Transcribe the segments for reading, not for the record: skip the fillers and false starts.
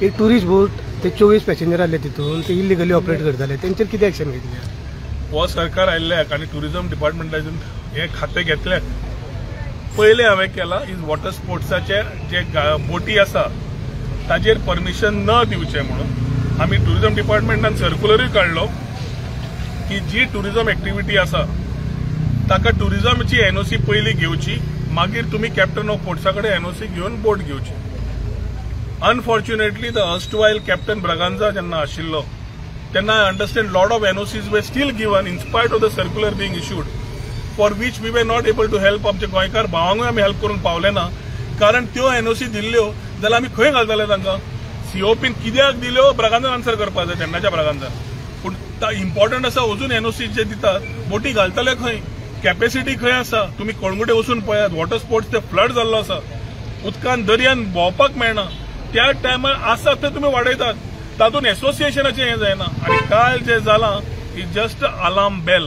एक टुरिस्ट बोट ते 24 पॅसेंजर आले तिथून ते इलिगली ऑपरेट करताले त्यांचेर किती ॲक्शन घेतली? हो सरकार आयिल्ल्याक आनी टुरिझम डिपार्टमेंटातून हे खातें घेतल्याक पयलें हांवें केलां इज वॉटर स्पोर्ट्साचे जे बोटी आसा ताजेर परमिशन न दिवचें म्हणून आमी टुरिझम डिपार्टमेंटान सर्क्युलरूय काडलो की जी टुरिझम एक्टिविटी आसा ताका टुरिझमची एनओसी पयली घेवची, मागीर तुम्ही कॅप्टन ऑफ पोर्ट्सा कडेन एनओसी घेवन बोट घेवची. Unfortunately the erstwhile captain Braganza जेन्ना आशिल्लो तेन्ना I understand lot of NOCs were still given in spite of the circular being issued for which we were not able to help. आमचे गोंयकार भावांकूय आमी help करूंक पावले ना, कारण त्यो एनओसी दिल्ल्यो जाल्यार आमी खंय घालताले तांकां? सीओपीन कित्याक दिल्यो ब्रागांझान आन्सर करपाक जाय तेन्नाच्या ब्रागांझान. पूण इम्पॉर्टंट आसा अजून एनओसी जे दितात बोटी घालतले खंय, कॅपॅसिटी खंय आसा? तुम्ही कळंगुटे वचून पळयात, वॉटर स्पोर्ट्स ते फ्लड जाल्लो आसा, उदकान दर्यान भोंवपाक मेळना, त्या टायमार आसा ते तुम्ही वाडयतात, तातूंत एसोसिएशनाचें हें जायना. आनी काल जे जालां इज जस्ट अलार्म बेल.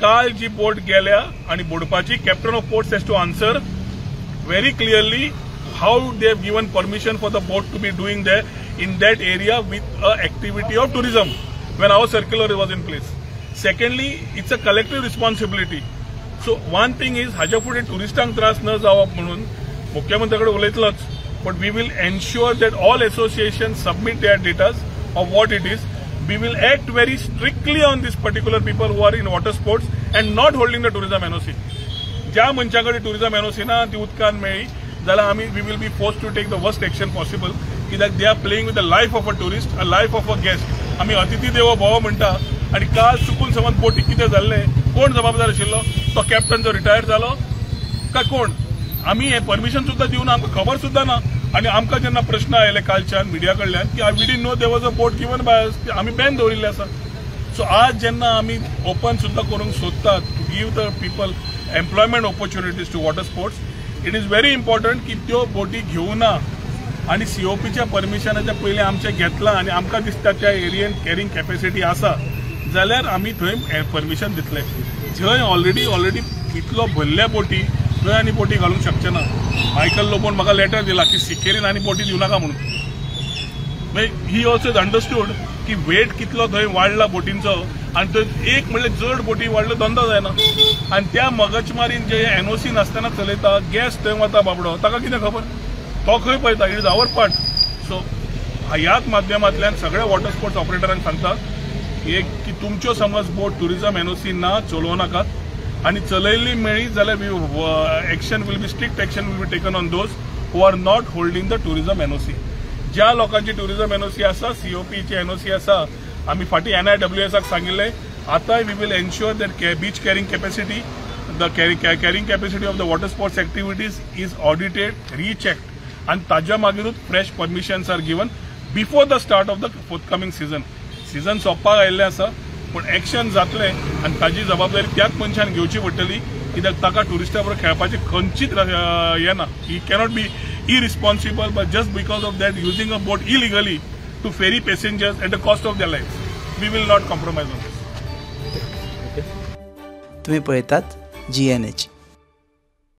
काल जी बोट गेल्या आनी बुडपाची captain of ports has to answer very clearly how they have given permission for the boat to be doing in that area with a activity of tourism when our circular was in place. Secondly, it's a collective responsibility. So one thing is हाज्या फुडें टुरिस्टांक त्रास न जावप म्हणून मुख्यमंत्री कडेन उलयतलोच, but we will ensure that all associations submit their data of what it is. We will act very strictly on these particular people who are in water sports and not holding the tourism NOC. ज्या मनशा कडेन tourism NOC ना ती उदकान मेळ्ळी जाल्यार आमी we will be force to take the worst action possible, कित्याक they are playing with the life of a tourist, a life of a guest. आमी अतिथी देवो भव म्हणटा आनी काल चुकून समज बोटीक कितें जाल्लें, कोण जबाबदार आशिल्लो? तो कॅप्टन जो रिटायर जालो काय कोण? आमी हे परमिशन सुद्दां दिवना, आमकां खबर सुद्दां ना. आनी आमकां जेन्ना प्रश्न आयले कालच्यान मिडिया कडल्यान की we didn't know there was a boat given by us, आमी बॅन दवरिल्ले आसा. सो आज जेन्ना आमी ओपन सुद्दां करूंक सोदतात to give the people employment opportunities to water sports, it is very important की त्यो बोटी घेवना आणि सीओपीच्या परमिशनाच्या पयलीं आमचे घेतलां आनी आमकां दिसता त्या एरियेन कॅरिंग कॅपॅसिटी आसा जाल्यार आमी थंय परमिशन दितले. जंय ऑलरेडी इतलो भरल्या बोटी थंय आनी बोटी घालूंक शकचे ना. मायकल लोबोन म्हाका लेटर दिला की सिकेरीन आनी बोटी दिवं नाका म्हणून. ही ऑल्सो इज अंडरस्टूड की वेट कितलो थंय वाडला बोटींचो आनी थंय एक म्हणल्यार जड बोटी वाडल्यो धंदो जायना. आनी त्या मगजमारीन जे एनओसी नासतना चलयता, गॅस थंय वता बाबडो, ताका कितें खबर? तो खंय पळयता? It is our part. So ह्याच माध्यमांतल्यान सगळ्या वॉटर स्पोर्ट्स ऑपरेटरांक सांगतात एक की तुमच्यो समज बोट टुरिझम एनओसी ना चलोव नाकात आनी चलयल्ली मेळ्ळी जाल्यार action will be strict action will be taken on those who are not holding the tourism NOC. ज्या लोकांची टुरिझम एनओसी आसा, सीओपीची एनओसी आसा, आमी फाटीं NIWSक सांगिल्लें आतांय we will ensure that beach carrying capacity, the carrying capacity of the water sports activities is audited, rechecked आणि ताज्या मागीरूच fresh permissions are given before the start of the forthcoming season. Season सोंपपाक आयिल्लें आसा पूण एक्शन जातलें आनी ताजी जबाबदारी त्याच मनशान घेवची पडटली, कित्याक ताका टुरिस्टा बरोबर खेळपाचें खंयचीच हें ना. ही cannot be irresponsible but just because of that using a boat illegally to ferry passengers at the cost of their lives. We will not compromise on this. तुम्ही पळयतात GNH.